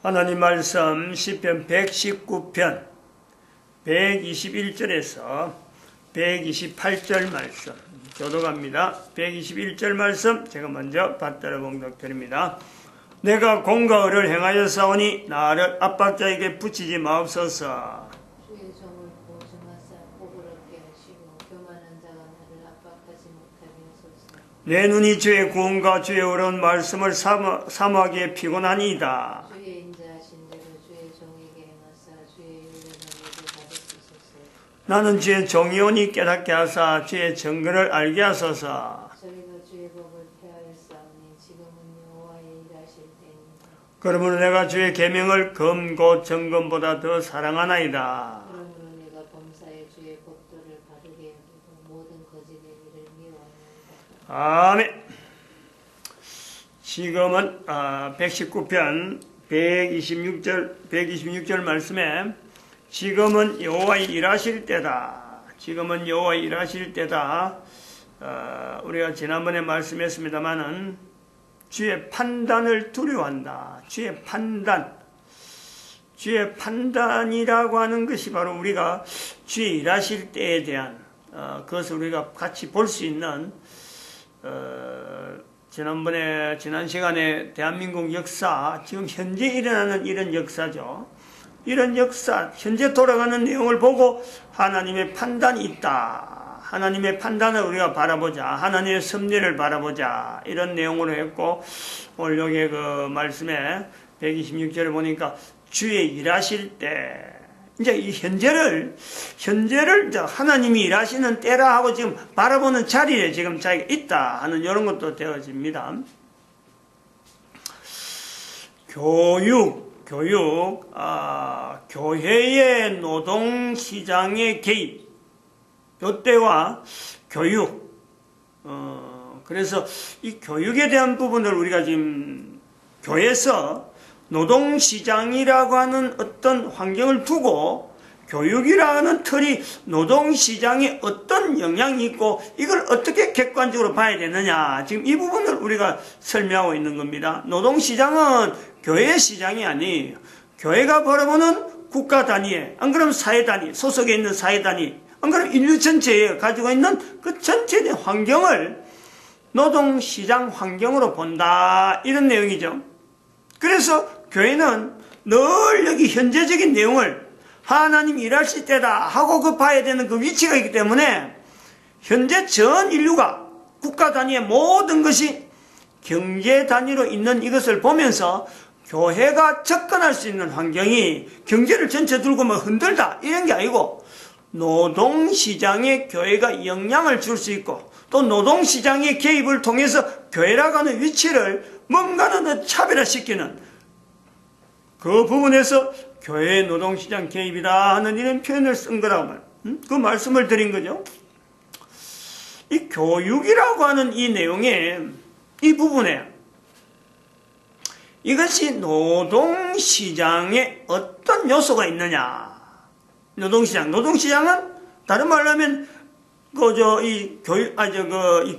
하나님 말씀 시편 119편 121절에서 128절 말씀 교독합니다. 121절 말씀 제가 먼저 받들어 봉독드립니다. 내가 공과 의를 행하여 싸우니 나를 압박자에게 붙이지 마옵소서. 주의 종을 보증하사 복을 얻게 하시고 교만한 자가 나를 압박하지 못하게 하소서. 내 눈이 주의 구원과 주의 어려운 말씀을 사모하기에 피곤하니이다. 주의 인자하신 대로 주의 종에게 행하사 주의 윤례를 받으소서. 나는 주의 정의원이 깨닫게 하사 주의 정근을 알게 하소서. 저희가 주의 법을 폐하였사오니 지금은 여호와의 일하실 때입니다. 그러므로 내가 주의 계명을 검고 정금보다 더 사랑하나이다. 그러므로 내가 범사에 주의 법도를 바르게 여기고 모든 거짓의 일을 미워하나이다. 아멘. 지금은 119편 126절 말씀에 지금은 여호와의 일하실 때다. 지금은 여호와의 일하실 때다. 우리가 지난번에 말씀했습니다마는 주의 판단을 두려워한다. 주의 판단이라고 하는 것이 바로 우리가 주의 일하실 때에 대한 그것을 우리가 같이 볼 수 있는 지난 시간에 대한민국 역사, 지금 현재 일어나는 이런 역사죠. 이런 역사, 현재 돌아가는 내용을 보고 하나님의 판단이 있다. 하나님의 판단을 우리가 바라보자. 하나님의 섭리를 바라보자. 이런 내용으로 했고, 오늘 여기 그 말씀에 126절에 보니까 주의 일하실 때, 이제 이 현재를 이제 하나님이 일하시는 때라 하고 지금 바라보는 자리에 지금 자기가 있다 하는 이런 것도 되어집니다. 교회의 노동시장의 개입, 요때와 교육, 그래서 이 교육에 대한 부분을 우리가 지금 교회에서 노동시장이라고 하는 어떤 환경을 두고 교육이라는 틀이 노동시장에 어떤 영향이 있고 이걸 어떻게 객관적으로 봐야 되느냐, 지금 이 부분을 우리가 설명하고 있는 겁니다. 노동시장은 교회의 시장이 아니에요. 교회가 벌어보는 국가 단위에, 안 그러면 사회 단위, 소속에 있는 사회 단위, 안 그러면 인류 전체에 가지고 있는 그 전체의 환경을 노동시장 환경으로 본다, 이런 내용이죠. 그래서 교회는 늘 여기 현재적인 내용을 하나님이 일하실 때다 하고 그 봐야 되는 그 위치가 있기 때문에 현재 전 인류가 국가 단위의 모든 것이 경제 단위로 있는 이것을 보면서 교회가 접근할 수 있는 환경이 경제를 전체 들고 뭐 흔들다 이런 게 아니고 노동시장에 교회가 영향을 줄 수 있고 또 노동시장의 개입을 통해서 교회라고 하는 위치를 뭔가는 더 차별화시키는 그 부분에서 교회의 노동시장 개입이다 하는 이런 표현을 쓴 거라고 말이에요. 그 말씀을 드린 거죠. 이 교육이라고 하는 이 내용에 이 부분에 이것이 노동시장에 어떤 요소가 있느냐. 노동시장은 다른 말로 하면 이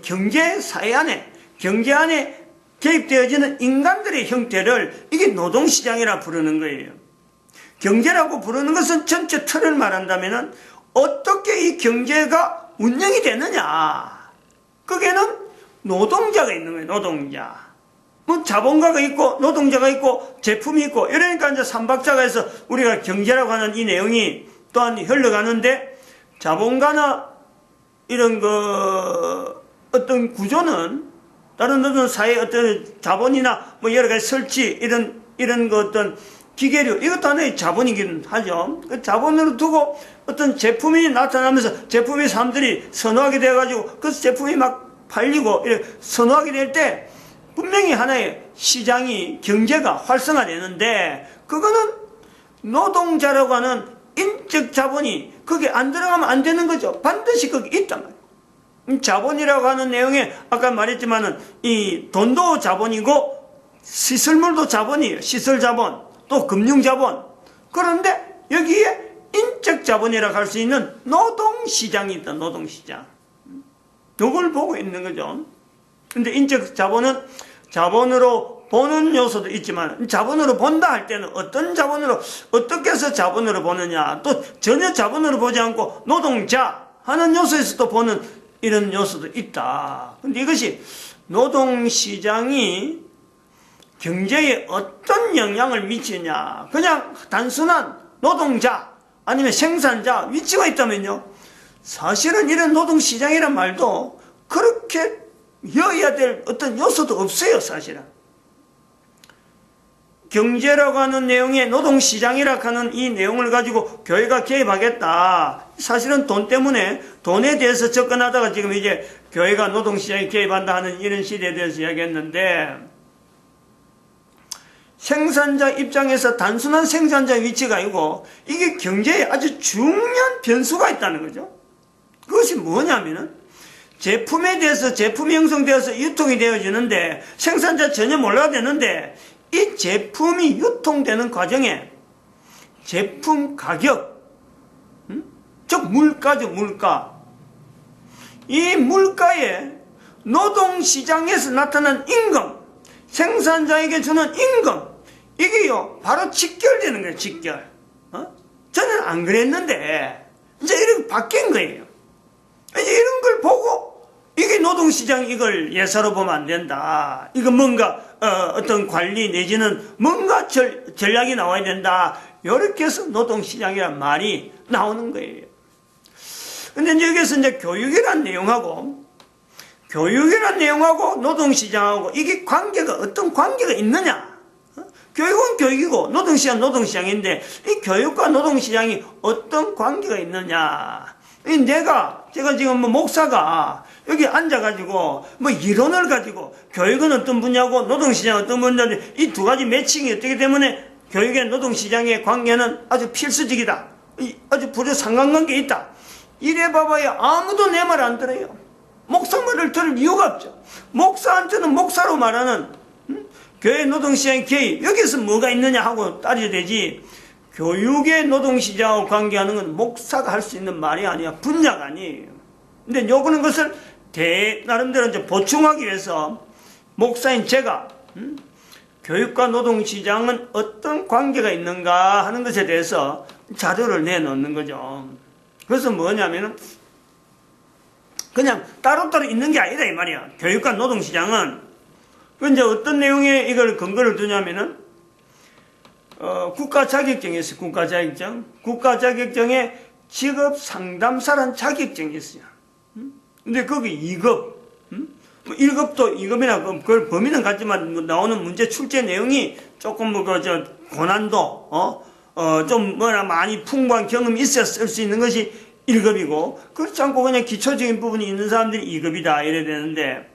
경제 사회 안에, 경제 안에 개입되어지는 인간들의 형태를 이게 노동시장이라 부르는 거예요. 경제라고 부르는 것은 전체 틀을 말한다면 어떻게 이 경제가 운영이 되느냐. 거기에는 노동자가 있는 거예요. 노동자. 뭐 자본가가 있고 노동자가 있고 제품이 있고 이러니까 이제 삼박자가 해서 우리가 경제라고 하는 이 내용이 또한 흘러가는데 자본가나 이런 어떤 구조는 다른 어떤 사회 어떤 자본이나 뭐 여러 가지 설치 이런 어떤 기계류 이것도 하나의 자본이긴 하죠. 그 자본으로 두고 어떤 제품이 나타나면서 제품이 사람들이 선호하게 돼가지고 그 제품이 막 팔리고 이렇게 선호하게 될 때 분명히 하나의 시장이 경제가 활성화되는데 그거는 노동자라고 하는 인적 자본이 거기 안 들어가면 안 되는 거죠. 반드시 거기 있단 말이에요. 자본이라고 하는 내용에 아까 말했지만은 이 돈도 자본이고 시설물도 자본이에요. 시설 자본 또 금융 자본. 그런데 여기에 인적 자본이라고 할 수 있는 노동시장이 있다. 노동시장. 이걸 보고 있는 거죠. 근데 인적 자본은 자본으로 보는 요소도 있지만 자본으로 본다 할 때는 어떤 자본으로 어떻게 해서 자본으로 보느냐, 또 전혀 자본으로 보지 않고 노동자 하는 요소에서 또 보는 이런 요소도 있다. 근데 이것이 노동시장이 경제에 어떤 영향을 미치냐, 그냥 단순한 노동자 아니면 생산자 위치가 있다면요, 사실은 이런 노동시장이란 말도 그렇게 여야 될 어떤 요소도 없어요. 사실은 경제라고 하는 내용에 노동시장이라고 하는 이 내용을 가지고 교회가 개입하겠다, 사실은 돈 때문에 돈에 대해서 접근하다가 지금 이제 교회가 노동시장에 개입한다 하는 이런 시대에 대해서 이야기했는데, 생산자 입장에서 단순한 생산자 위치가 아니고 이게 경제에 아주 중요한 변수가 있다는 거죠. 그것이 뭐냐면은 제품에 대해서 제품이 형성되어서 유통이 되어지는데 생산자 전혀 몰라야 되는데, 이 제품이 유통되는 과정에 제품 가격, 즉 물가죠. 물가. 이 물가에 노동시장에서 나타난 임금, 생산자에게 주는 임금, 이게요 바로 직결되는 거예요. 직결. 저는 안 그랬는데 이제 이렇게 바뀐 거예요. 이제 이런 걸 보고 이게 노동시장, 이걸 예사로 보면 안 된다. 이거 뭔가 어떤 관리 내지는 뭔가 전략이 나와야 된다. 이렇게 해서 노동시장이란 말이 나오는 거예요. 근데 이제 여기서 이제 교육이란 내용하고 노동시장하고 이게 관계가 어떤 관계가 있느냐? 교육은 교육이고 노동시장은 노동시장인데 이 교육과 노동시장이 어떤 관계가 있느냐? 제가 지금 뭐 목사가 여기 앉아가지고 뭐 이론을 가지고 교육은 어떤 분야고 노동시장은 어떤 분야인데 이 두 가지 매칭이 어떻기 때문에 교육의 노동시장의 관계는 아주 필수적이다, 아주 부조 상관관계에 있다, 이래 봐봐야 아무도 내 말 안 들어요. 목사 말을 들을 이유가 없죠. 목사한테는 목사로 말하는 교회 노동시장 개입, 여기서 뭐가 있느냐 하고 따져야 되지, 교육의 노동시장하고 관계하는 건 목사가 할 수 있는 말이 아니야. 분야가 아니에요. 근데 요구는 것을 나름대로 이제 보충하기 위해서 목사인 제가 교육과 노동시장은 어떤 관계가 있는가 하는 것에 대해서 자료를 내놓는 거죠. 그래서 뭐냐면은 그냥 따로따로 있는 게 아니다 이 말이야. 교육과 노동시장은 이제 어떤 내용에 이걸 근거를 두냐면은 국가 자격증이 있어요. 국가 자격증. 국가 자격증에 직업 상담사란 자격증이 있어요. 근데 거기 2급, 1급도 2급이나 그걸 범위는 같지만 나오는 문제 출제 내용이 조금 고난도, 좀 많이 풍부한 경험이 있어야 쓸 수 있는 것이 1급이고, 그렇지 않고 그냥 기초적인 부분이 있는 사람들이 2급이다 이래야 되는데,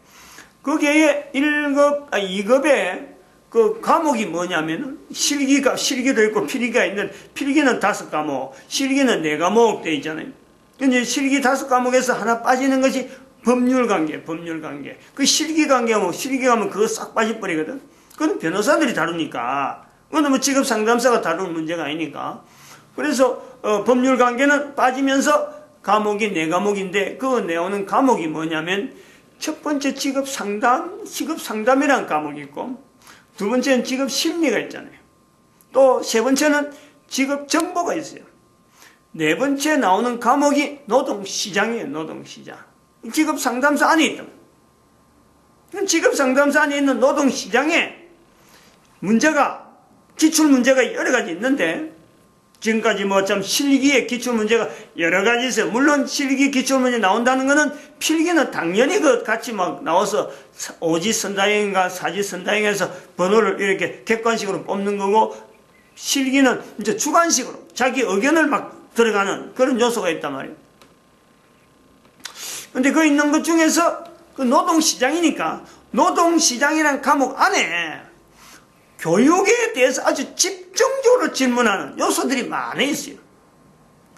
거기에 2급에 그 과목이 뭐냐면은 실기도 있고 필기가 있는데, 필기는 5과목, 실기는 4과목 돼 있잖아요. 근데 실기 5과목에서 하나 빠지는 것이 법률관계. 그 실기관계하면 그거 싹 빠져버리거든. 그건 변호사들이 다루니까. 그건 뭐 직업 상담사가 다루는 문제가 아니니까. 그래서 법률관계는 빠지면서 과목이 4과목인데, 그 내오는 과목이 뭐냐면, 첫 번째 직업 상담이라는 과목이 있고, 두 번째는 직업 심리가 있잖아요. 또 세 번째는 직업 정보가 있어요. 네 번째 나오는 과목이 노동시장이에요. 노동시장. 직업 상담사 안에 있다. 직업 상담사 안에 있는 노동시장에 기출 문제가 여러 가지 있는데, 지금까지 참 실기의 기출 문제가 여러 가지 있어요. 물론 실기 기출 문제 나온다는 거는 필기는 당연히 같이 나와서 오지선다형인가 사지선다형에서 번호를 이렇게 객관식으로 뽑는 거고, 실기는 이제 주관식으로 자기 의견을 들어가는 그런 요소가 있단 말이에요. 근데 그 있는 것 중에서 그 노동시장이니까 노동시장이라는 과목 안에 교육에 대해서 아주 집중적으로 질문하는 요소들이 많이 있어요.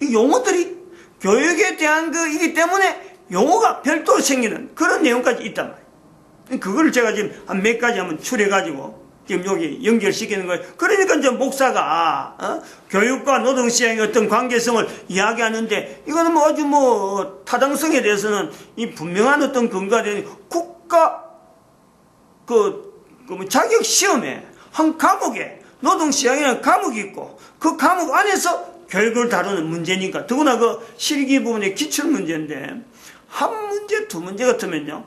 이 용어들이 교육에 대한 이기 때문에 용어가 별도로 생기는 그런 내용까지 있단 말이에요. 그거를 제가 지금 한 몇 가지 한번 추려가지고 지금 여기 연결시키는 거예요. 그러니까 이제 목사가 교육과 노동시장의 어떤 관계성을 이야기하는데, 이거는 아주 타당성에 대해서는 이 분명한 어떤 근거가 되는 국가 뭐 자격 시험에 한 과목에 노동시장이라는 과목이 있고 그 과목 안에서 교육을 다루는 문제니까 더구나 그 실기 부분의 기출 문제인데 한 문제 두 문제 같으면요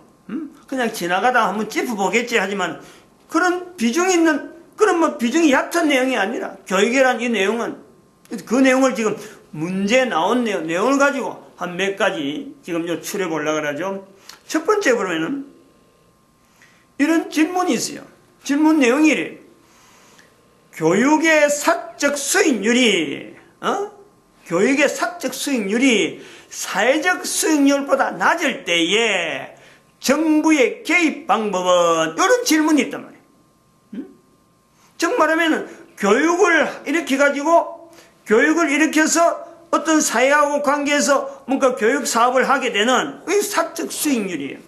그냥 지나가다 한번 짚어보겠지 하지만 그런 비중이 있는 그런 뭐 비중이 얕은 내용이 아니라 교육이란 이 내용은 그 내용을 지금 문제 나온 내용을 가지고 한 몇 가지 지금 요 추려 보려고 하죠. 첫 번째 보면은 이런 질문이 있어요. 질문 내용이 이래요. 교육의 사적 수익률이 교육의 사적 수익률이 사회적 수익률보다 낮을 때에 정부의 개입 방법은 이런 질문이 있단 말이에요. 즉 말하면 교육을 일으켜서 어떤 사회하고 관계에서 뭔가 교육 사업을 하게 되는 이 사적 수익률이에요.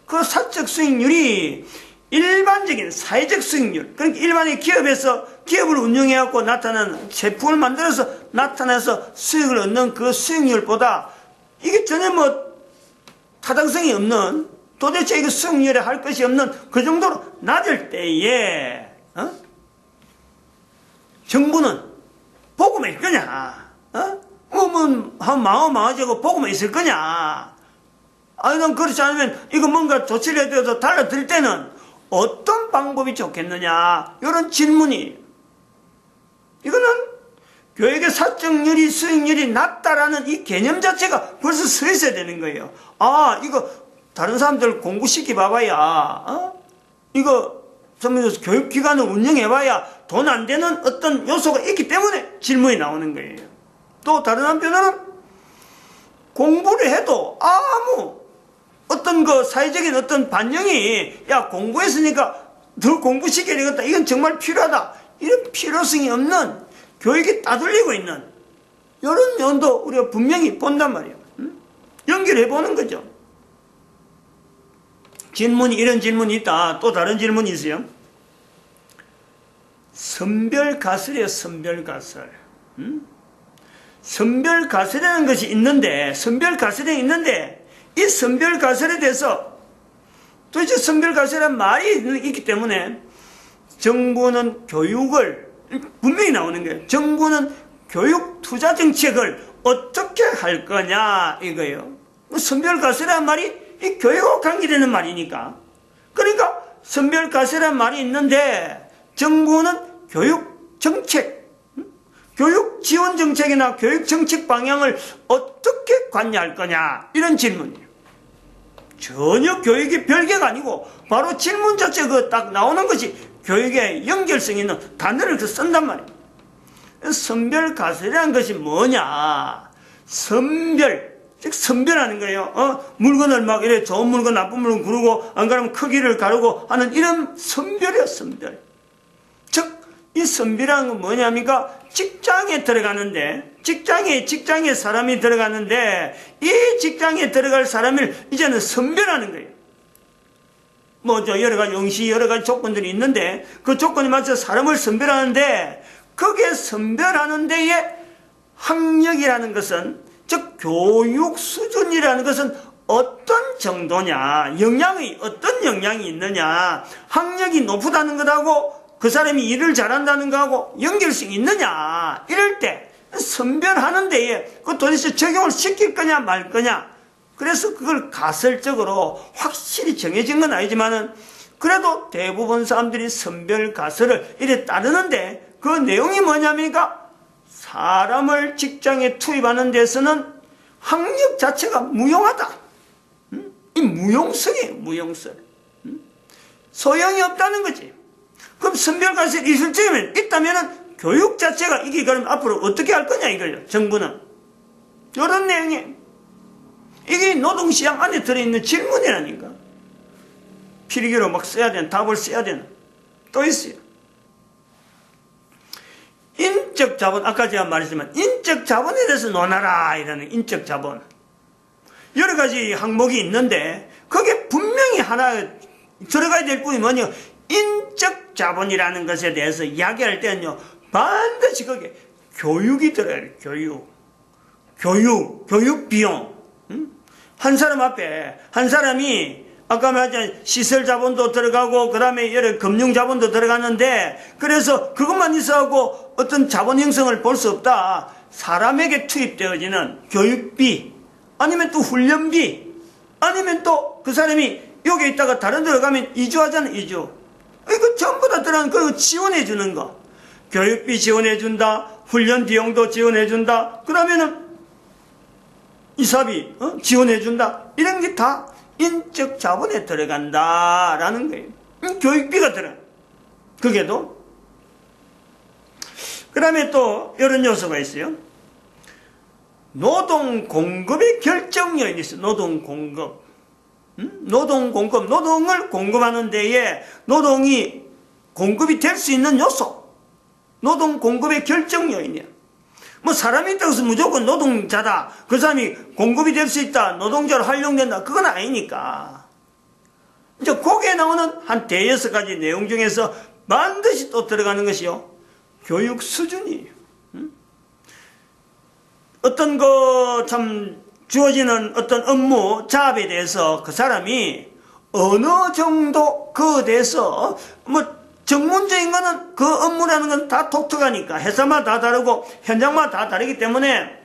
그 사적 수익률이 일반적인 사회적 수익률, 그러니까 일반의 기업에서 기업을 운영해갖고 나타나는 제품을 만들어서 나타나서 수익을 얻는 그 수익률보다 이게 전혀 뭐 타당성이 없는 도대체 이거 수익률에 할 것이 없는 그 정도로 낮을 때에 정부는 보고만 있을 거냐? 마어마어지고 보고만 있을 거냐? 난 그렇지 않으면 이거 뭔가 조치를 해서 달라들 때는 어떤 방법이 좋겠느냐? 이런 질문이 이거는 교육의 사적률이 수익률이 낮다라는 이 개념 자체가 벌써 서 있어야 되는 거예요. 이거 다른 사람들 공부시키 봐봐야 이거 교육기관을 운영해봐야 돈 안 되는 어떤 요소가 있기 때문에 질문이 나오는 거예요. 또 다른 한편으로는 공부를 해도 아무 어떤 그 사회적인 어떤 반영이 공부했으니까 더 공부시켜야 되겠다. 이건 정말 필요하다. 이런 필요성이 없는 교육이 따돌리고 있는 이런 면도 우리가 분명히 본단 말이에요. 연결해 보는 거죠. 이런 질문이 있다. 또 다른 질문이 있어요. 선별가설이에요. 선별가설. 선별가설이라는 것이 있는데 이 선별가설에 대해서 도대체 선별가설이라는 말이 있기 때문에 정부는 교육을 분명히 나오는 거예요. 정부는 교육 투자 정책을 어떻게 할 거냐 이거예요. 선별가설이라는 말이 이 교육과 관계되는 말이니까. 그러니까 선별가설이라는 말이 있는데 정부는 교육 정책, 교육 지원 정책이나 교육 정책 방향을 어떻게 관여할 거냐 이런 질문이에요. 전혀 교육이 별개가 아니고 바로 질문 자체가 딱 나오는 것이 교육의 연결성 있는 단어를 쓴단 말이에요. 선별가설이라는 것이 뭐냐? 즉 선별하는 거예요. 물건을 막 이래 좋은 물건 나쁜 물건 고르고 안 그러면 크기를 가르고 하는 이런 선별이에요. 선별. 즉 이 선별하는 건 뭐냐니까 직장에 들어가는데 직장에 사람이 들어가는데 이 직장에 들어갈 사람을 이제는 선별하는 거예요. 여러 가지 여러 가지 조건들이 있는데 그 조건에 맞춰서 사람을 선별하는데 그게 선별하는 데에 학력이라는 것은 즉 교육 수준이라는 것은 어떤 정도냐, 어떤 영향이 있느냐, 학력이 높다는 것하고 그 사람이 일을 잘한다는 것하고 연결성이 있느냐 이럴 때 선별하는 데에 그 도대체 적용을 시킬 거냐 말 거냐. 그래서 그걸 가설적으로 확실히 정해진 건 아니지만은 그래도 대부분 사람들이 선별가설을 이래 따르는데 그 내용이 뭐냐니까 사람을 직장에 투입하는 데서는 학력 자체가 무용하다. 이 무용성이에요. 무용성. 소용이 없다는 거지. 그럼 선별가설이 있을 적이면 있다면은 교육 자체가 이게 그럼 앞으로 어떻게 할 거냐 이거예요. 정부는. 이런 내용이에요. 이게 노동시장 안에 들어있는 질문이라니까. 필기로 막 써야 되는, 답을 써야 되는. 또 있어요. 인적 자본, 아까 제가 말했지만, 인적 자본에 대해서 논하라, 이라는 인적 자본. 여러 가지 항목이 있는데, 거기에 분명히 하나 들어가야 될 부분이 뭐냐. 인적 자본이라는 것에 대해서 이야기할 때는요, 반드시 거기에 교육이 들어가요, 교육 비용. 한 사람 앞에, 한 사람이 아까 말했잖아요. 시설 자본도 들어가고, 그 다음에 여러 금융 자본도 들어가는데, 그래서 그것만 있어하고 어떤 자본 형성을 볼 수 없다. 사람에게 투입되어지는 교육비, 아니면 또 훈련비, 아니면 또 그 사람이 여기 있다가 다른 데로 가면 이주하잖아, 이주. 이거 전부 다 들어간, 그리고 지원해 주는 거. 교육비 지원해 준다, 훈련 비용도 지원해 준다, 그러면은 이사비 지원해 준다. 이런 게 다 인적 자본에 들어간다라는 거예요. 교육비가 들어가. 그게도. 그 다음에 또 이런 요소가 있어요. 노동 공급의 결정 요인이 있어요. 노동 공급. 노동 공급, 노동을 공급하는 데에 노동이 공급이 될 수 있는 요소. 노동 공급의 결정 요인이야. 뭐 사람이 있다고 해서 무조건 노동자다, 그 사람이 공급이 될 수 있다, 노동자로 활용된다, 그건 아니니까. 이제 거기에 나오는 한 대여섯 가지 내용 중에서 반드시 또 들어가는 것이요, 교육 수준이에요. 어떤 참 주어지는 어떤 업무 잡에 대해서 그 사람이 어느 정도 그에 대해서 뭐 전문적인 거는 그 업무라는 건 다 독특하니까 회사마다 다 다르고 현장마다 다 다르기 때문에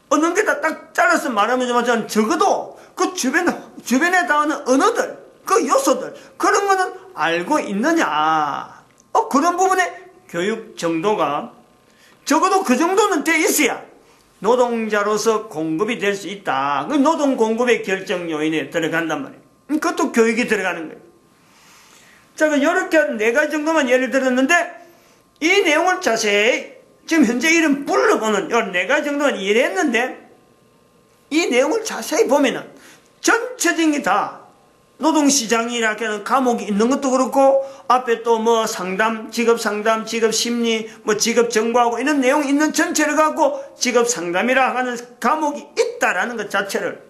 어느 게 다 딱 잘라서 말하면 적어도 그 주변에 닿는 언어들, 그 요소들, 그런 거는 알고 있느냐. 그런 부분에 교육 정도가 적어도 그 정도는 돼 있어야 노동자로서 공급이 될 수 있다. 그 노동 공급의 결정 요인에 들어간단 말이에요. 그것도 교육이 들어가는 거예요. 자, 이렇게 한 4가지 정도만 예를 들었는데, 이 내용을 자세히, 지금 현재 이름 불러보는 요 4가지 정도만 이해했는데, 이 내용을 자세히 보면은, 전체적인 게 다, 노동시장이라고 하는 과목이 있는 것도 그렇고, 앞에 또 뭐 상담, 직업 상담, 직업 심리, 뭐 직업 정보하고 이런 내용이 있는 전체를 갖고, 직업 상담이라 하는 과목이 있다라는 것 자체를,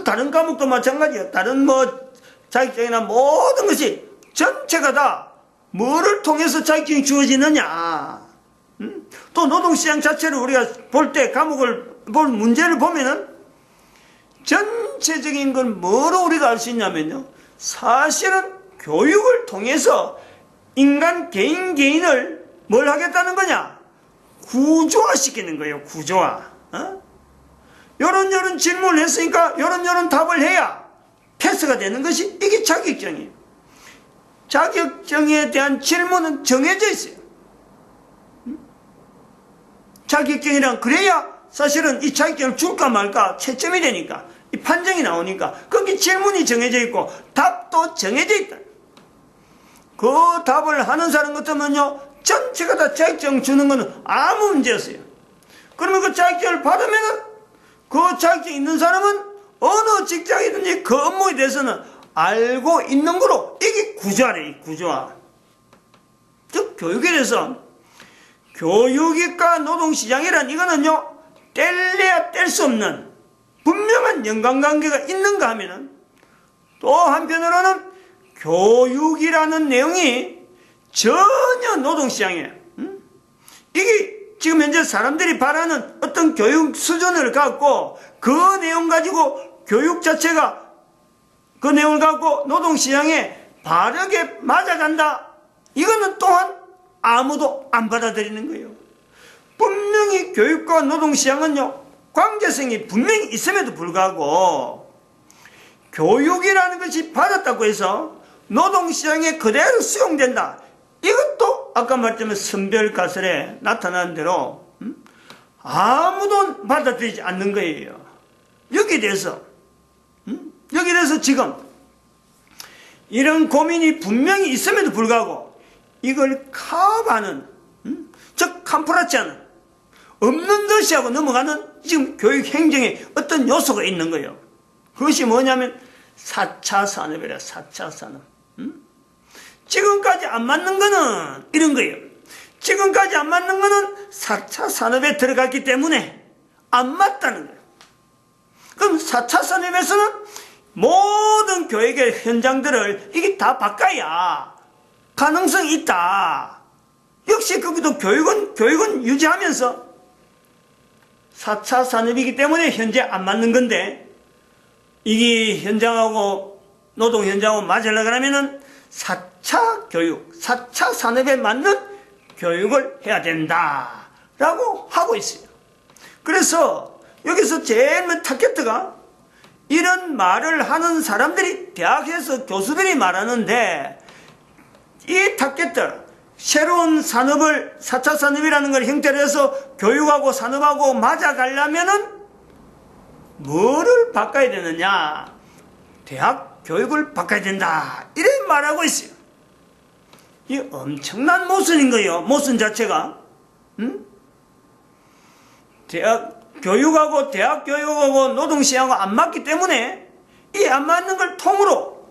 다른 과목도 마찬가지예요. 다른 뭐, 자격증이나 모든 것이 전체가 다 뭐를 통해서 자격증이 주어지느냐. 또 노동시장 자체를 우리가 볼 때 과목을 볼 문제를 보면은 전체적인 건 뭐로 우리가 알 수 있냐면요, 사실은 교육을 통해서 인간 개인을 뭘 하겠다는 거냐, 구조화시키는 거예요. 구조화. 요런 질문을 했으니까 요런 답을 해야 패스가 되는 것이 이게 자격증이에요. 자격증에 대한 질문은 정해져 있어요. 자격증이란 그래야 사실은 이 자격증을 줄까 말까 채점이 되니까, 이 판정이 나오니까 거기 질문이 정해져 있고 답도 정해져 있다. 그 답을 하는 사람 같으면요, 전체가 다 자격증 주는 거는 아무 문제 없어요. 그러면 그 자격증을 받으면은 그 자격증 있는 사람은 어느 직장이든지 그 업무에 대해서는 알고 있는 거로, 이게 구조화래, 이 구조화. 즉, 교육에 대해서, 교육과 노동시장이란 이거는요, 뗄래야 뗄 수 없는 분명한 연관관계가 있는가 하면은, 또 한편으로는 교육이라는 내용이 전혀 노동시장에, 이게 지금 현재 사람들이 바라는 어떤 교육 수준을 갖고 그 내용 가지고 교육 자체가 그 내용을 갖고 노동시장에 바르게 맞아간다. 이거는 또한 아무도 안 받아들이는 거예요. 분명히 교육과 노동시장은요, 관계성이 분명히 있음에도 불구하고 교육이라는 것이 받았다고 해서 노동시장에 그대로 수용된다. 이것도 아까 말했지만 선별가설에 나타난 대로 아무도 받아들이지 않는 거예요. 여기에 대해서 지금 이런 고민이 분명히 있음에도 불구하고 이걸 카바하는, 즉 캄프라치 하는, 없는 듯이 하고 넘어가는 지금 교육 행정에 어떤 요소가 있는 거예요. 그것이 뭐냐면 4차 산업이라. 4차 산업. 지금까지 안 맞는 거는 이런 거예요. 지금까지 안 맞는 거는 4차 산업에 들어갔기 때문에 안 맞다는 거예요. 그럼 4차 산업에서는 모든 교육의 현장들을 이게 다 바꿔야 가능성이 있다. 역시 거기도 교육은 유지하면서 4차 산업이기 때문에 현재 안 맞는 건데, 이게 현장하고 노동 현장하고 맞으려고 하면은 4차 교육, 4차 산업에 맞는 교육을 해야 된다라고 하고 있어요. 그래서 여기서 제일 타겟가 이런 말을 하는 사람들이 대학에서 교수들이 말하는데, 이 타겟들, 새로운 산업을 4차 산업이라는 걸 형태로 해서 교육하고 산업하고 맞아가려면은 뭐를 바꿔야 되느냐? 대학 교육을 바꿔야 된다, 이렇게 말하고 있어요. 이 엄청난 모순인 거예요. 모순 자체가. 대학 교육하고 대학 교육하고 노동시장하고 안 맞기 때문에 이 안 맞는 걸 통으로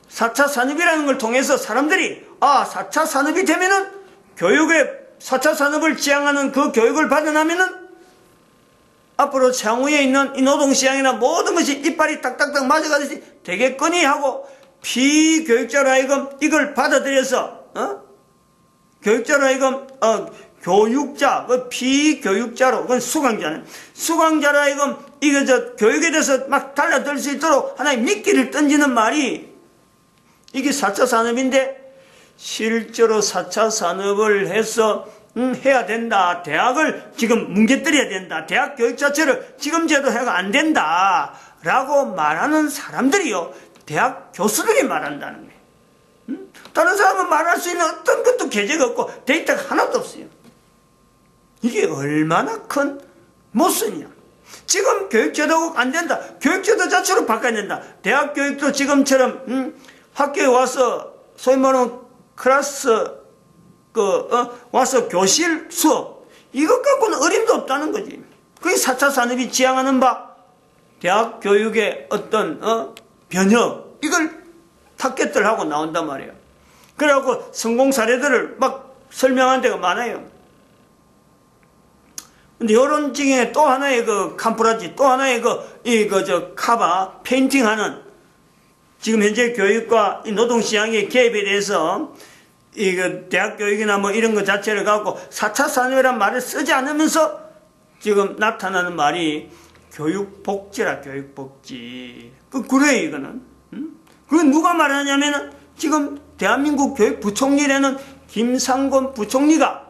4차 산업이라는 걸 통해서 사람들이 4차 산업이 되면은 교육에 4차 산업을 지향하는 그 교육을 받아나면은 앞으로 향후에 있는 이 노동시장이나 모든 것이 이빨이 딱딱딱 맞아가듯이 되겠거니 하고, 피교육자로 하여금 이걸 받아들여서 교육자로 하여금 교육자, 피교육자로, 그건 수강자로 하여금 이거 교육에 대해서 막 달라들 수 있도록 하나의 미끼를 던지는 말이 이게 4차 산업인데, 실제로 4차 산업을 해서 해야 된다. 대학을 지금 뭉개뜨려야 된다. 대학 교육 자체를 지금 제도해가 안 된다. 라고 말하는 사람들이요, 대학 교수들이 말한다는 거예요. 다른 사람은 말할 수 있는 어떤 것도 계제가 없고 데이터가 하나도 없어요. 이게 얼마나 큰 모순이냐. 지금 교육제도가 안 된다. 교육제도 자체로 바꿔야 된다. 대학 교육도 지금처럼 학교에 와서 소위 말하는 클래스 와서 교실 수업, 이것 갖고는 어림도 없다는 거지. 그게 4차 산업이 지향하는 바 대학 교육의 어떤 변혁, 이걸 타겟들하고 나온단 말이에요. 그래갖고 성공 사례들을 막 설명한 데가 많아요. 근데 이런 중에 또 하나의 캄프라지, 또 하나의 카바 페인팅하는, 지금 현재 교육과 이 노동시장의 개입에 대해서 대학 교육이나 뭐 이런 것 자체를 갖고 4차 산업이라는 말을 쓰지 않으면서 지금 나타나는 말이 교육복지라, 교육복지. 그래요, 이거는. 그건 누가 말하냐면은 지금 대한민국 교육부총리라는 김상곤 부총리가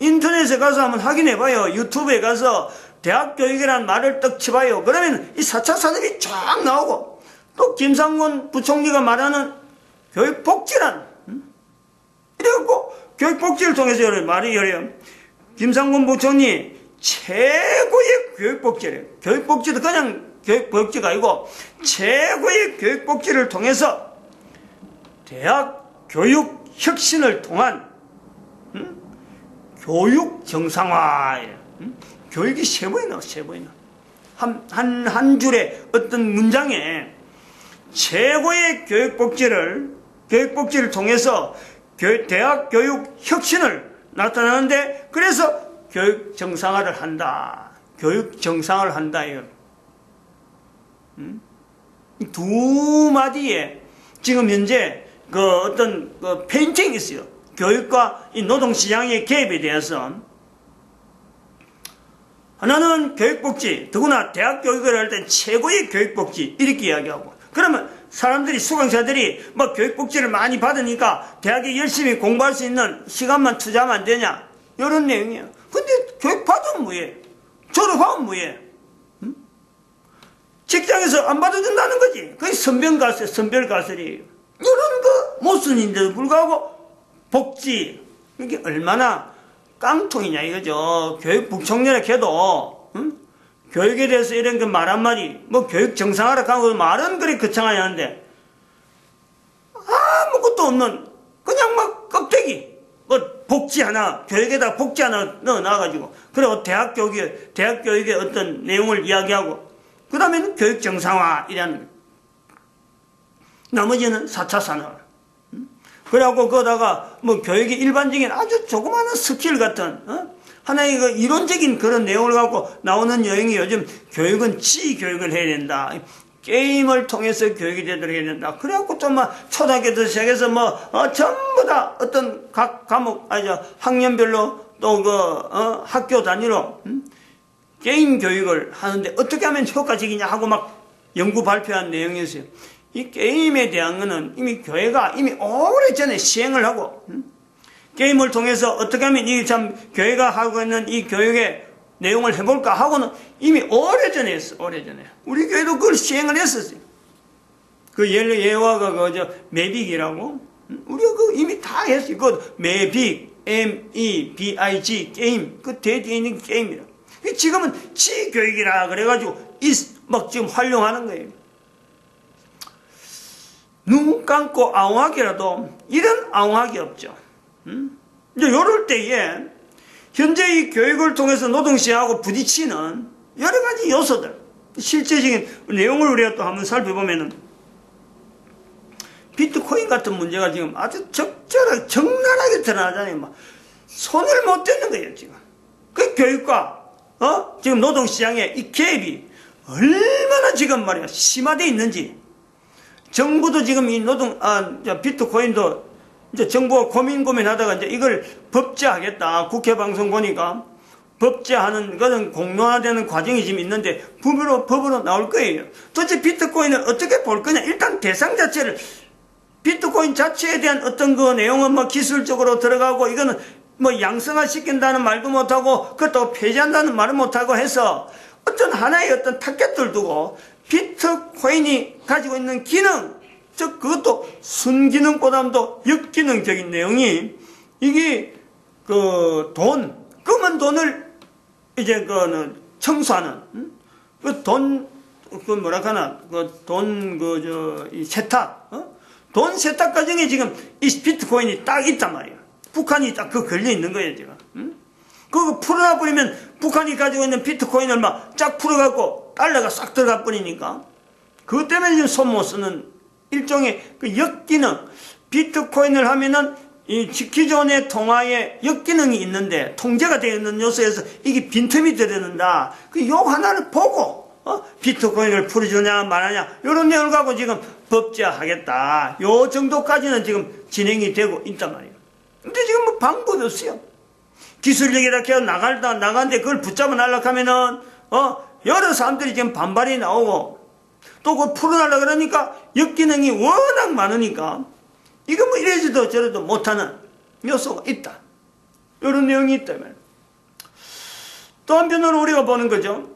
인터넷에 가서 한번 확인해봐요. 유튜브에 가서 대학 교육이라는 말을 딱 쳐봐요. 그러면 이 4차 산업이 쫙 나오고, 또 김상곤 부총리가 말하는 교육복지란, 이래갖고 교육복지를 통해서 말이 이래요. 김상곤 부총리 최고의 교육복지래요. 교육복지도 그냥 교육복지가 아니고 최고의 교육복지를 통해서 대학 교육 혁신을 통한 교육 정상화예요. 교육이 세 번이나 나와, 세 번이나. 한 줄의 어떤 문장에 최고의 교육복지를 통해서 대학 교육 혁신을 나타나는데, 그래서 교육 정상화를 한다. 교육 정상화를 한다, 이거. 두 마디에 지금 현재 어떤 페인팅이 있어요. 교육과 이 노동시장의 개입에 대해서. 하나는 교육복지, 더구나 대학 교육을 할 때 최고의 교육복지, 이렇게 이야기하고. 그러면 사람들이, 수강자들이 뭐 교육복지를 많이 받으니까 대학에 열심히 공부할 수 있는 시간만 투자하면 안 되냐, 이런 내용이에요. 근데 교육 받으면 뭐해? 졸업하면 뭐해? 직장에서 안 받아준다는 거지. 그게 선별가설이에요. 이런 모순인데도 불구하고 복지, 이게 얼마나 깡통이냐 이거죠. 교육부총리라 해도 교육에 대해서 이런 말 한마디, 뭐 교육 정상화라고 하고 말은 그리 거창하게 하는데 아무것도 없는 그냥 막 껍데기, 뭐 복지 하나, 교육에다 복지 하나 넣어놔가지고, 그리고 대학 교육의 어떤 내용을 이야기하고, 그 다음에는 교육 정상화이라는, 나머지는 4차 산업. 그래갖고 거기다가 뭐 교육의 일반적인 아주 조그마한 스킬 같은 하나의 이론적인 그런 내용을 갖고 나오는 여행이, 요즘 교육은 지교육을 해야 된다. 게임을 통해서 교육이 되도록 해야 된다. 그래갖고 좀 초등학교부터 시작해서 전부 다 어떤 각 과목, 학년별로 또 학교 단위로 게임 교육을 하는데 어떻게 하면 효과적이냐 하고 막 연구 발표한 내용이었어요. 이 게임에 대한 거는 이미 교회가 이미 오래전에 시행을 하고, 게임을 통해서 어떻게 하면 이 참 교회가 하고 있는 이 교육의 내용을 해볼까 하고는 이미 오래전에 했어, 오래전에. 우리 교회도 그걸 시행을 했었어요. 그 예화가 매빅이라고, 우리가 그 이미 다 했어요. 그 매빅, MEBIG, 게임, 그 뒤에 있는 게임이라. 지금은 지교육이라 그래가지고 막 지금 활용하는 거예요. 눈 감고 아웅하기라도 이런 아웅하기 없죠. 이제 요럴 때에 현재 이 교육을 통해서 노동시장하고 부딪히는 여러 가지 요소들, 실제적인 내용을 우리가 또 한번 살펴보면은 비트코인 같은 문제가 지금 아주 적절하게 적나라하게 드러나잖아요. 막 손을 못 대는 거예요 지금. 그 교육과 지금 노동시장의 이 갭이 얼마나 지금 말이야 심화되어 있는지. 정부도 지금 이 비트코인도 이제 정부가 고민하다가 이제 이걸 법제하겠다. 국회 방송 보니까 법제하는 것은 공론화되는 과정이 지금 있는데 법으로 나올 거예요. 도대체 비트코인을 어떻게 볼 거냐. 일단 대상 자체를 비트코인 자체에 대한 어떤 그 내용은 뭐 기술적으로 들어가고 이거는 뭐 양성화 시킨다는 말도 못하고 그것도 폐지한다는 말을 못하고 해서 어떤 하나의 어떤 타겟들 두고 비트코인이 가지고 있는 기능, 즉 그것도 순기능보다도 역기능적인 내용이 이게 그 검은 돈을 이제 청소하는 이 세탁, 돈 세탁 과정에 지금 이 비트코인이 딱 있단 말이에요. 북한이 딱 그 걸려 있는 거예요 지금. 그거 풀어놔 버리면 북한이 가지고 있는 비트코인을 막 쫙 풀어갖고 달러가 싹 들어가 버리니까 그것 때문에 지금 손 못 쓰는 일종의 그 역기능. 비트코인을 하면은 이 기존의 통화에 역기능이 있는데 통제가 되어 있는 요소에서 이게 빈틈이 들어는다. 그 요 하나를 보고 비트코인을 풀어주냐 말하냐 이런 내용을 갖고 지금 법제하겠다. 요 정도까지는 지금 진행이 되고 있단 말이에요. 근데 지금 뭐 방법이 없어요. 기술력이라 해서 나가는데 그걸 붙잡아 날락하면은 여러 사람들이 지금 반발이 나오고 또 그걸 풀어달라 그러니까 역기능이 워낙 많으니까 이거 뭐 이래지도 저래도 못하는 요소가 있다. 이런 내용이 있다면 또 한편으로 우리가 보는 거죠.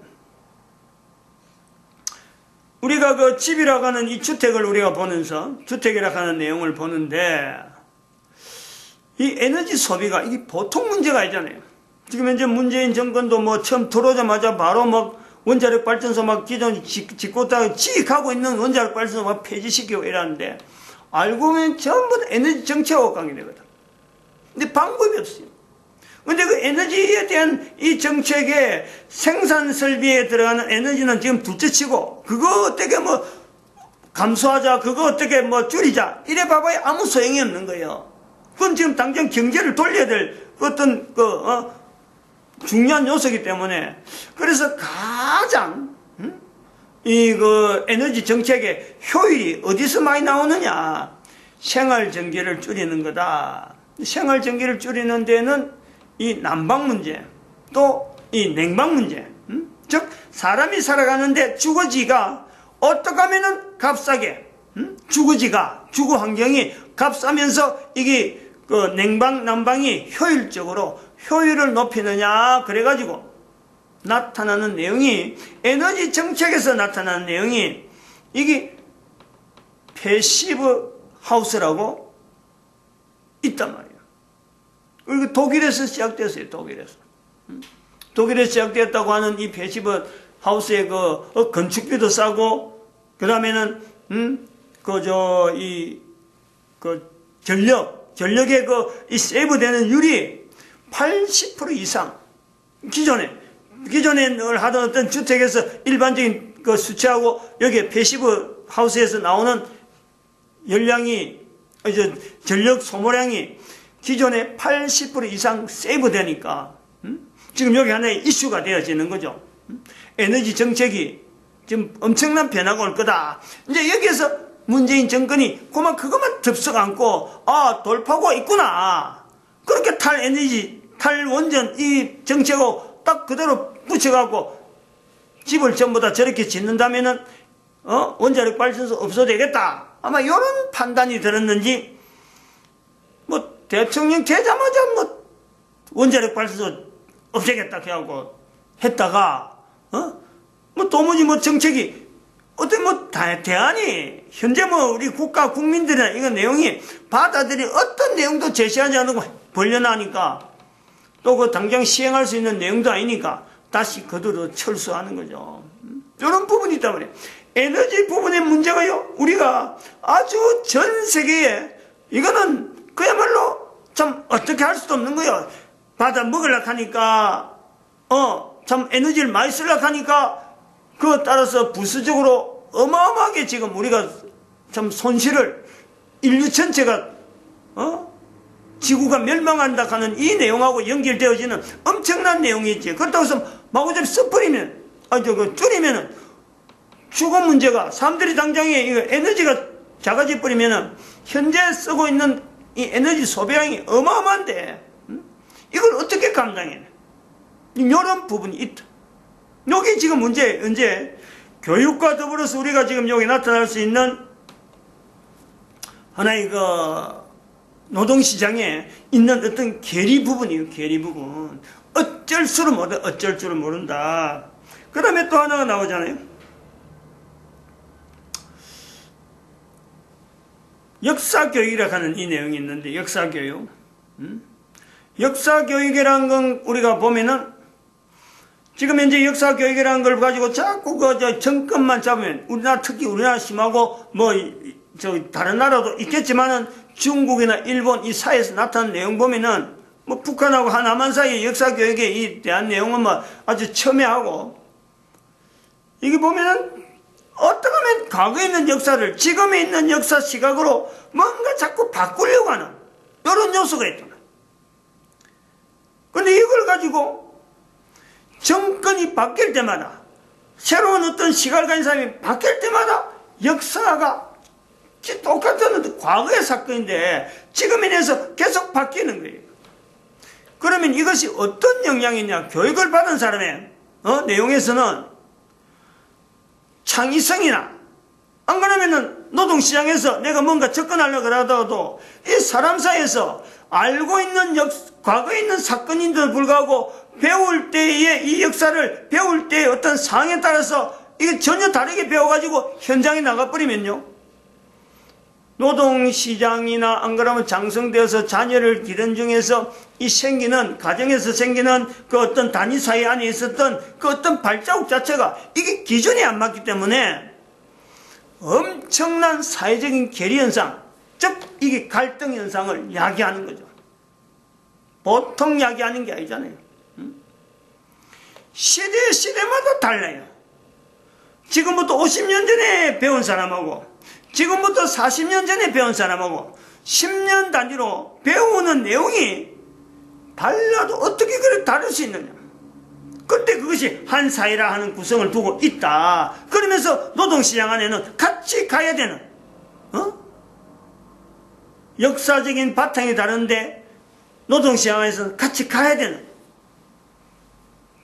우리가 그 집이라고 하는 이 주택을 우리가 보면서 주택이라고 하는 내용을 보는데 이 에너지 소비가 이게 보통 문제가 아니잖아요. 지금 현재 문재인 정권도 뭐 처음 들어오자마자 바로 막 원자력 발전소 막 기존 짓고 있다가 지익하고 있는 원자력 발전소 막 폐지시키고 이러는데 알고 보면 전부 다 에너지 정책하고 관계되거든. 근데 방법이 없어요. 근데 그 에너지에 대한 이 정책의 생산 설비에 들어가는 에너지는 지금 둘째치고 그거 어떻게 뭐 감소하자, 그거 어떻게 뭐 줄이자 이래 봐봐야 아무 소용이 없는 거예요. 그건 지금 당장 경제를 돌려야 될 어떤 중요한 요소이기 때문에 그래서 가장 그 에너지 정책의 효율이 어디서 많이 나오느냐? 생활전기를 줄이는 거다. 생활전기를 줄이는 데는 이 난방 문제, 또 이 냉방 문제, 즉 사람이 살아가는데 주거지가 어떻게 하면은 값싸게, 주거지가 주거 환경이 값싸면서 이게 그 냉방 난방이 효율적으로 효율을 높이느냐 그래가지고 나타나는 내용이 에너지 정책에서 나타나는 내용이 이게 패시브 하우스라고 있단 말이에요. 그리고 독일에서 시작됐어요. 독일에서 시작됐다고 하는 이 패시브 하우스의 그 건축비도 싸고 그다음에는 전력의 이 세이브되는 율이 80% 이상 기존에 늘 하던 어떤 주택에서 일반적인 그 수치하고 여기에 패시브 하우스에서 나오는 열량이 전력 소모량이 기존에 80% 이상 세이브되니까 지금 여기 하나의 이슈가 되어지는 거죠. 에너지 정책이 지금 엄청난 변화가 올 거다. 이제 여기에서 문재인 정권이 그것만 덥석 안고 돌파구가 있구나. 그렇게 탈원전 이 정책하고 딱 그대로 붙여갖고 집을 전부 다 저렇게 짓는다면은 원자력 발전소 없어도 되겠다. 아마 이런 판단이 들었는지 뭐 대통령 되자마자 뭐 원자력 발전소 없애겠다 해갖고 했다가 뭐 도무지 뭐 정책이 어떤 뭐 대안이 현재 뭐 우리 국가 국민들이나 이거 내용이 받아들이 어떤 내용도 제시하지 않고 벌려나니까 또 그 당장 시행할 수 있는 내용도 아니니까 다시 그대로 철수하는 거죠. 이런 부분이 있단 말이에요. 에너지 부분의 문제가요, 우리가 아주 전 세계에 이거는 그야말로 참 어떻게 할 수도 없는 거예요. 받아 먹으려고 하니까 참 에너지를 많이 쓰려고 하니까 그에 따라서 부수적으로 어마어마하게 지금 우리가 참 손실을 인류 전체가 지구가 멸망한다 하는 이 내용하고 연결되어지는 엄청난 내용이 있지. 그렇다고 해서 마구잡이 써버리면 줄이면은 주거 문제가 사람들이 당장에 이거 에너지가 작아져 버리면은 현재 쓰고 있는 이 에너지 소비량이 어마어마한데 이걸 어떻게 감당해? 이런 부분이 있다. 여기 지금 문제 언제 교육과 더불어서 우리가 지금 여기 나타날 수 있는 하나의 그 노동시장에 있는 어떤 계리 부분이에요. 계리 부분. 어쩔 줄을 모른다. 그 다음에 또 하나가 나오잖아요. 역사교육이라고 하는 이 내용이 있는데, 역사교육. 역사교육이라는 건 우리가 보면은 지금 현재 역사교육이라는 걸 가지고 자꾸 정권만 잡으면 특히 우리나라 심하고 다른 나라도 있겠지만은 중국이나 일본 이 사이에서 나타난 내용 보면은 뭐 북한하고 남한 사이의 역사교육에 이 대한 내용은 뭐 아주 첨예하고 이게 보면은 어떻게 하면 과거에 있는 역사를 지금에 있는 역사 시각으로 뭔가 자꾸 바꾸려고 하는 이런 요소가 있다. 근데 이걸 가지고 정권이 바뀔 때마다 새로운 어떤 시각을 가진 사람이 바뀔 때마다 역사가 똑같은 과거의 사건인데 지금에 대해서 계속 바뀌는 거예요. 그러면 이것이 어떤 영향이냐? 교육을 받은 사람의 내용에서는 창의성이나 안 그러면은 노동시장에서 내가 뭔가 접근하려고 하더라도 이 사람 사이에서 알고 있는 과거에 있는 사건인데도 불구하고 배울 때의 이 역사를 배울 때의 어떤 상황에 따라서 이게 전혀 다르게 배워가지고 현장에 나가버리면요. 노동시장이나 안 그러면 장성되어서 자녀를 기른 중에서 이 가정에서 생기는 그 어떤 단위 사회 안에 있었던 그 어떤 발자국 자체가 이게 기준이 안 맞기 때문에 엄청난 사회적인 괴리 현상, 즉 이게 갈등 현상을 야기하는 거죠. 보통 야기하는 게 아니잖아요. 시대마다 달라요. 지금부터 50년 전에 배운 사람하고 지금부터 40년 전에 배운 사람하고 10년 단위로 배우는 내용이 달라도 어떻게 그렇게 다를 수 있느냐. 그때 그것이 한 사회라 하는 구성을 두고 있다. 그러면서 노동시장 안에는 같이 가야 되는 역사적인 바탕이 다른데 노동시장에서는 같이 가야 되는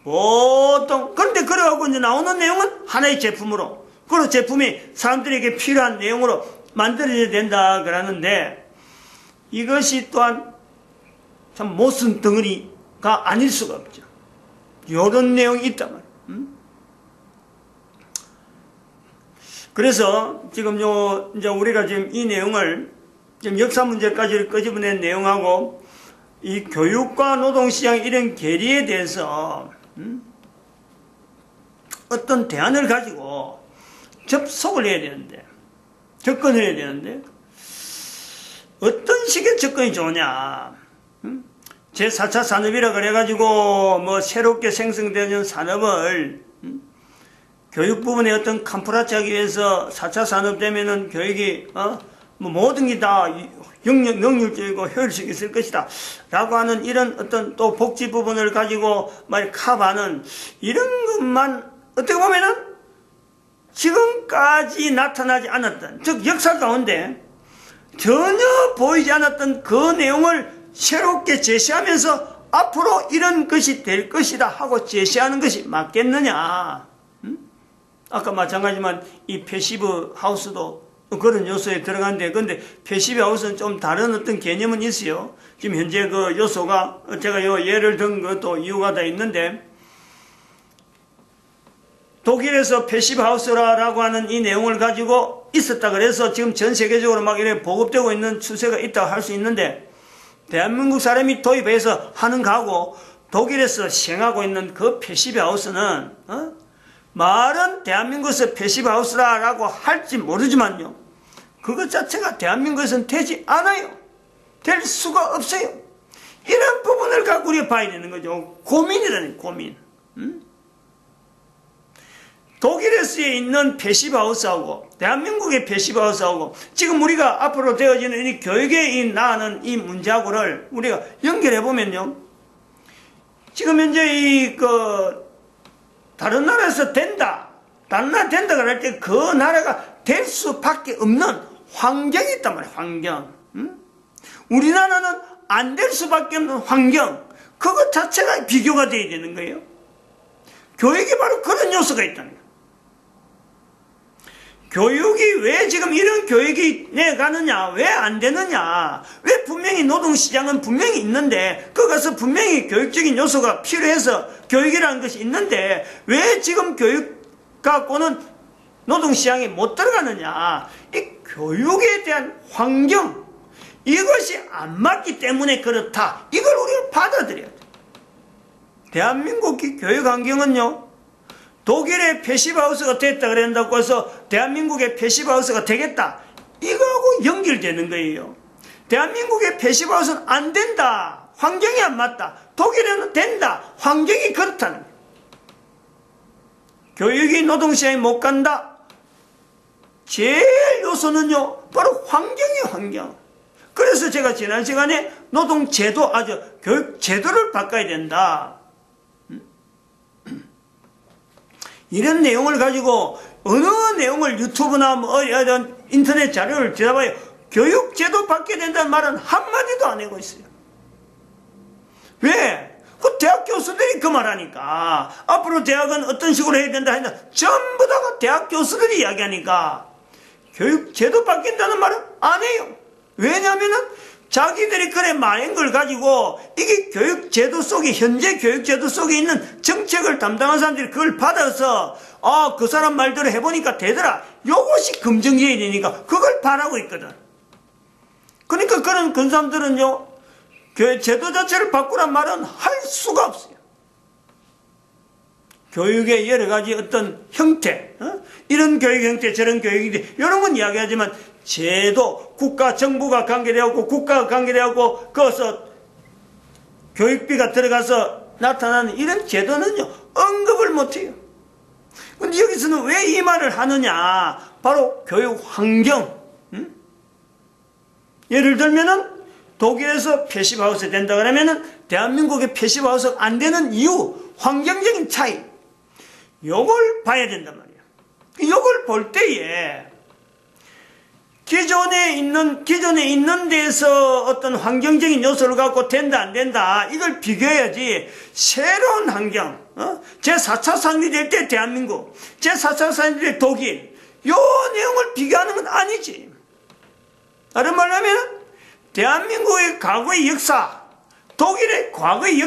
보통 그런데 그래갖고 이제 나오는 내용은 하나의 제품으로 그 제품이 사람들에게 필요한 내용으로 만들어져야 된다 그러는데 이것이 또한 참 모순 덩어리가 아닐 수가 없죠. 이런 내용이 있단 말이에요. 그래서 지금 이제 우리가 지금 이 내용을 지금 역사 문제까지 끄집어낸 내용하고 이 교육과 노동시장 이런 괴리에 대해서 어떤 대안을 가지고 접속을 해야 되는데, 접근을 해야 되는데, 어떤 식의 접근이 좋으냐. 제4차 산업이라 그래가지고, 뭐, 새롭게 생성되는 산업을, 교육 부분에 어떤 캄프라치 하기 위해서 4차 산업 되면은 교육이, 뭐, 모든 게 다 능률적이고 효율적이 있을 것이다. 라고 하는 이런 어떤 또 복지 부분을 가지고, 커버하는 이런 것만, 어떻게 보면은, 지금까지 나타나지 않았던, 즉 역사 가운데 전혀 보이지 않았던 그 내용을 새롭게 제시하면서 앞으로 이런 것이 될 것이다 하고 제시하는 것이 맞겠느냐. 아까 마찬가지지만 이 패시브 하우스도 그런 요소에 들어가는데, 근데 패시브 하우스는 좀 다른 어떤 개념은 있어요. 지금 현재 그 요소가, 제가 요 예를 든 것도 이유가 다 있는데, 독일에서 패시브 하우스라고 하는 이 내용을 가지고 있었다 그래서 지금 전 세계적으로 막 이렇게 보급되고 있는 추세가 있다고 할 수 있는데, 대한민국 사람이 도입해서 하는 거하고 독일에서 시행하고 있는 그 패시브 하우스는, 말은 대한민국에서 패시브 하우스라고 할지 모르지만요, 그것 자체가 대한민국에서는 되지 않아요. 될 수가 없어요. 이런 부분을 갖고 우리가 봐야 되는 거죠. 고민이라는 고민. 독일에서 있는 패시브 하우스하고 대한민국의 패시브 하우스하고 지금 우리가 앞으로 되어지는 이 교육에 나가는 이 문제하고를 우리가 연결해 보면요, 지금 현재 다른 나라에서 된다, 다른 나라 된다 그럴 때 그 나라가 될 수밖에 없는 환경이 있단 말이에요. 환경. 우리나라는 안 될 수밖에 없는 환경, 그것 자체가 비교가 돼야 되는 거예요. 교육이 바로 그런 요소가 있다는 거예요. 교육이 왜 지금 이런 교육이 내가느냐, 왜 안 되느냐, 왜 분명히 노동시장은 분명히 있는데, 거기서 분명히 교육적인 요소가 필요해서 교육이라는 것이 있는데, 왜 지금 교육 갖고는 노동시장에 못 들어가느냐, 이 교육에 대한 환경, 이것이 안 맞기 때문에 그렇다. 이걸 우리가 받아들여야 돼. 대한민국의 교육 환경은요, 독일의 패시브 하우스가 됐다 그런다고 해서 대한민국의 패시브 하우스가 되겠다, 이거하고 연결되는 거예요. 대한민국의 패시브 하우스는 안 된다, 환경이 안 맞다. 독일에는 된다, 환경이 그렇다는 거예요. 교육이 노동시장에 못 간다, 제일 요소는요 바로 환경이에요. 환경. 그래서 제가 지난 시간에 노동제도, 교육제도를 바꿔야 된다, 이런 내용을 가지고 어느 내용을 유튜브나 인터넷 자료를 들여다봐요. 교육제도 바뀌어야 된다는 말은 한마디도 안 하고 있어요. 왜? 그 대학 교수들이 그 말하니까, 앞으로 대학은 어떤 식으로 해야 된다 했나, 전부 다 대학 교수들이 이야기하니까 교육제도 바뀐다는 말은 안 해요. 왜냐하면은 자기들이 그래 말한 걸 가지고 이게 교육제도 속에, 현재 교육제도 속에 있는 정책을 담당한 사람들이 그걸 받아서 그 사람 말대로 해보니까 되더라, 요것이 검증해야 되니까 그걸 바라고 있거든. 그러니까 그런 사람들은요, 제도 자체를 바꾸란 말은 할 수가 없어요. 교육의 여러 가지 어떤 형태, 이런 교육 형태, 저런 교육인데, 이런 건 이야기하지만 제도, 국가, 정부가 관계되었고, 국가가 관계되었고, 거기서 교육비가 들어가서 나타나는 이런 제도는요, 언급을 못해요. 근데 여기서는 왜 이 말을 하느냐? 바로 교육 환경. 예를 들면은 독일에서 패시브하우스 된다 그러면은 대한민국의 패시브하우스가 안 되는 이유, 환경적인 차이, 요걸 봐야 된단 말이에요. 요걸 볼 때에 기존에 있는 데서 어떤 환경적인 요소를 갖고 된다 안 된다, 이걸 비교해야지. 새로운 환경, 제4차 산업이 될 때 대한민국, 제4차 산업이 될 독일, 요 내용을 비교하는 건 아니지. 다른 말로 하면 대한민국의 과거의 역사, 독일의 과거의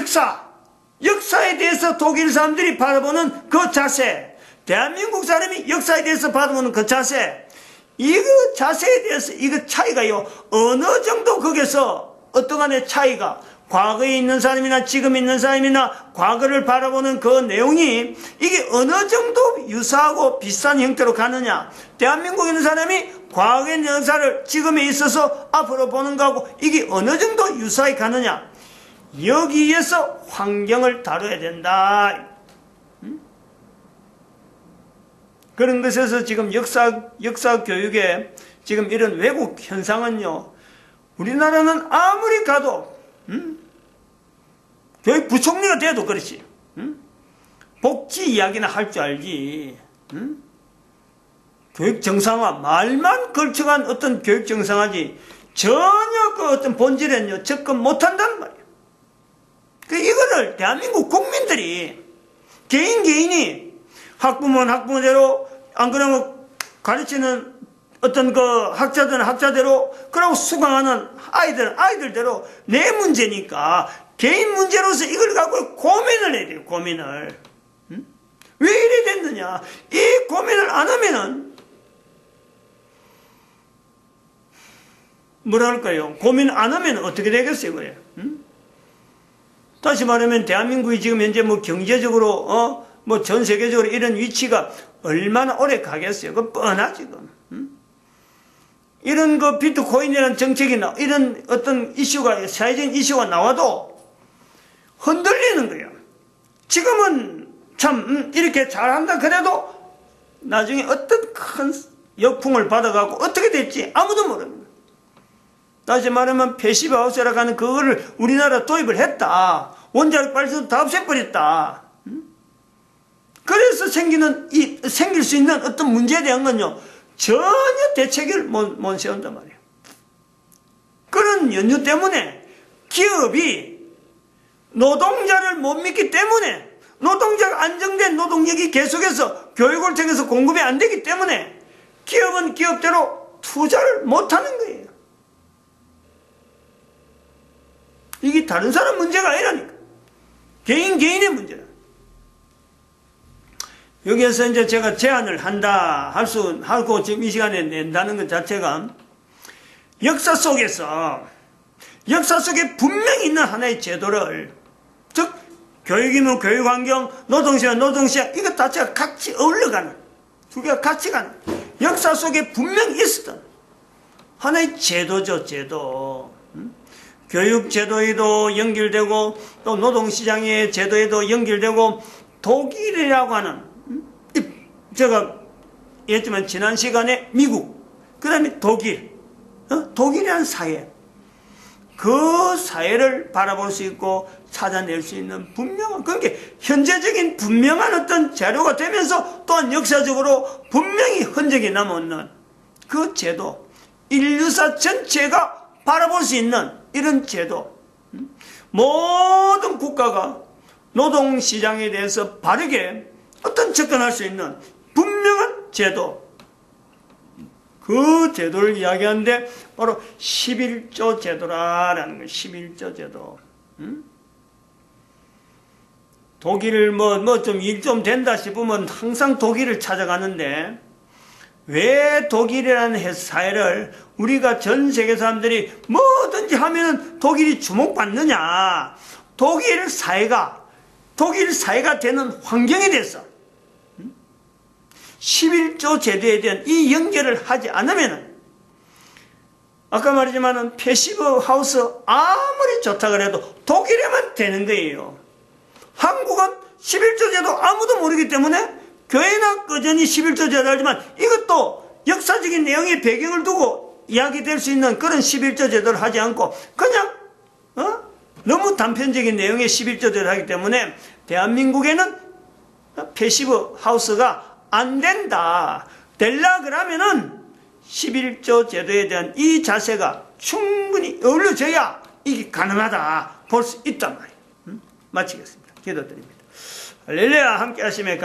역사에 대해서 독일 사람들이 바라보는 그 자세, 대한민국 사람이 역사에 대해서 바라보는 그 자세, 이거 자세에 대해서 이거 차이가요, 어느 정도 거기서 어떠간의 차이가, 과거에 있는 사람이나 지금 있는 사람이나 과거를 바라보는 그 내용이 이게 어느 정도 유사하고 비슷한 형태로 가느냐, 대한민국에 있는 사람이 과거의 역사를 지금에 있어서 앞으로 보는 거하고 이게 어느 정도 유사히 가느냐, 여기에서 환경을 다뤄야 된다. 그런 것에서 지금 역사 교육에 지금 이런 왜곡 현상은요, 우리나라는 아무리 가도 교육부총리가 돼도 그렇지, 복지 이야기나 할 줄 알지, 교육 정상화, 말만 걸쳐간 어떤 교육 정상화지 전혀 그 어떤 본질에는요 접근 못한다는 말이에요. 이거를 대한민국 국민들이 개인이 학부모는 학부모대로, 안 그러면 가르치는 어떤 그 학자대로 그러고 수강하는 아이들대로 내 문제니까 개인 문제로서 이걸 갖고 고민을 해야 돼요. 고민을. 왜 이래 됐느냐? 이 고민을 안 하면은 뭐라 할까요? 고민 안 하면 어떻게 되겠어요, 그래? 다시 말하면 대한민국이 지금 현재 뭐 경제적으로 뭐 전 세계적으로 이런 위치가 얼마나 오래 가겠어요? 그 뻔하지, 이런 그 비트코인이라는 정책이나 이런 어떤 이슈가 사회적인 이슈가 나와도 흔들리는 거예요. 지금은 참 이렇게 잘한다 그래도 나중에 어떤 큰 역풍을 받아가고 어떻게 될지 아무도 모릅니다. 다시 말하면 패시브 하우스라고 하는 그거를 우리나라 도입을 했다. 원자력 발전소 다 없애버렸다. 그래서 생길 수 있는 어떤 문제에 대한 건요, 전혀 대책을 못 세운단 말이에요. 그런 연유 때문에 기업이 노동자를 못 믿기 때문에 노동자가 안정된 노동력이 계속해서 교육을 통해서 공급이 안 되기 때문에 기업은 기업대로 투자를 못하는 거예요. 이게 다른 사람 문제가 아니라니까. 개인의 문제다. 여기에서 이제 제가 제안을 하고 지금 이 시간에 낸다는 것 자체가 역사 속에 분명히 있는 하나의 제도를, 즉, 교육이면 교육환경, 노동시간, 이것 자체가 같이 어울려가는, 두 개가 같이 가는, 역사 속에 분명히 있었던 하나의 제도죠, 제도. 교육제도에도 연결되고, 또 노동시장의 제도에도 연결되고, 독일이라고 하는, 제가 얘기했지만 지난 시간에 미국, 그 다음에 독일이라는 사회, 그 사회를 바라볼 수 있고 찾아낼 수 있는 분명한, 그러니까 현재적인 분명한 어떤 자료가 되면서 또한 역사적으로 분명히 흔적이 남아있는 그 제도, 인류사 전체가 바라볼 수 있는 이런 제도, 모든 국가가 노동시장에 대해서 바르게 어떤 접근할 수 있는 분명한 제도, 그 제도를 이야기하는데 바로 11조 제도라는 거예요. 11조 제도. 독일을 일 좀 된다 싶으면 항상 독일을 찾아가는데, 왜 독일이라는 사회를 우리가 전 세계 사람들이 뭐든지 하면은 독일이 주목받느냐? 독일 사회가 되는 환경에 대해서 11조 제도에 대한 이 연결을 하지 않으면은, 아까 말했지만은 패시브 하우스 아무리 좋다 그래도 독일에만 되는 거예요. 한국은 11조 제도 아무도 모르기 때문에 교회나 꾸준히 11조 제도 알지만 이것도 역사적인 내용의 배경을 두고 이야기될 수 있는 그런 11조 제도를 하지 않고 그냥 너무 단편적인 내용의 11조 제도를 하기 때문에 대한민국에는 패시브 하우스가 안 된다. 될라 그러면은 11조 제도에 대한 이 자세가 충분히 어우러져야 이게 가능하다 볼 수 있단 말이에요. 마치겠습니다. 기도드립니다. 할렐루야. 함께 하시면